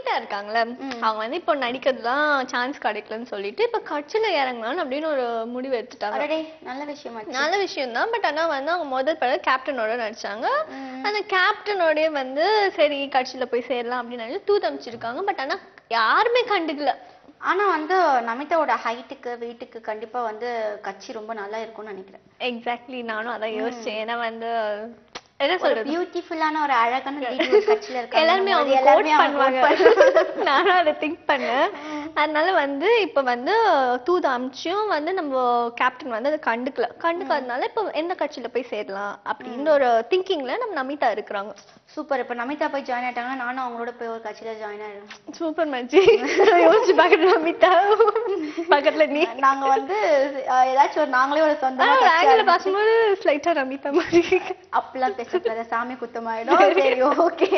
நமிதா இருக்காங்கல்ல அவங்க வந்து இப்போ நடிக்கிறதுலாம் சான்ஸ் கிடைக்கலன்னு சொல்லிட்டு இப்ப கட்சியில இறங்கலாம்னு அப்படின்னு ஒரு முடிவு எடுத்துட்டாங்க. நல்ல விஷயம் தான். பட் ஆனா வந்து அவங்க முதல் படம் கேப்டனோட நடிச்சாங்க. அந்த கேப்டனோடய வந்து சரி கட்சியில போய் சேரலாம் அப்படின்னு நினைச்சு தூது அமைச்சிருக்காங்க. பட் ஆனா யாருமே கண்டுக்கல. ஆனா வந்து நமிதாவோட ஹைட்டுக்கு வெயிட்டுக்கு கண்டிப்பா வந்து கட்சி ரொம்ப நல்லா இருக்கும்னு நினைக்கிறேன். எக்ஸாக்ட்லி நானும் அதான் யோசிச்சேன். ஏன்னா வந்து என்ன சொல்றது பியூட்டிஃபுல்லான ஒரு அழகான லேடி ஒரு கட்சியில இருக்காங்க. எல்லாருமே அவங்க கோட் பண்ணுவாங்க. நானும் அதை திங்க் பண்ணேன். அதனால வந்து இப்ப வந்து தூது அமிச்சும் வந்து நம்ம கேப்டன் வந்து அதை கண்டுக்காதனால இப்ப எந்த கட்சியில போய் சேரலாம் அப்படின்ற ஒரு திங்கிங்ல நம்ம நமிதா இருக்கிறாங்க. சூப்பர். இப்ப நமிதா போய் ஜாயின் ஆயிட்டாங்கன்னா நானும் அவங்களோட போய் ஒரு கட்சியில ஜாயின் ஆயிடுவேன். சூப்பர் மச்சி. யோசிச்சு பாக்குற நமிதா பக்கத்துல நீ நாங்க வந்து ஏதாச்சும் ஒரு நாங்களே ஒரு சொந்தமா ஆங்கில பாக்கும்போது ஸ்லைட்டா நமிதா மாதிரி அப்பெல்லாம் பேசக்கூடாது, சாமி குத்தமாயிடும். சரி ஓகே.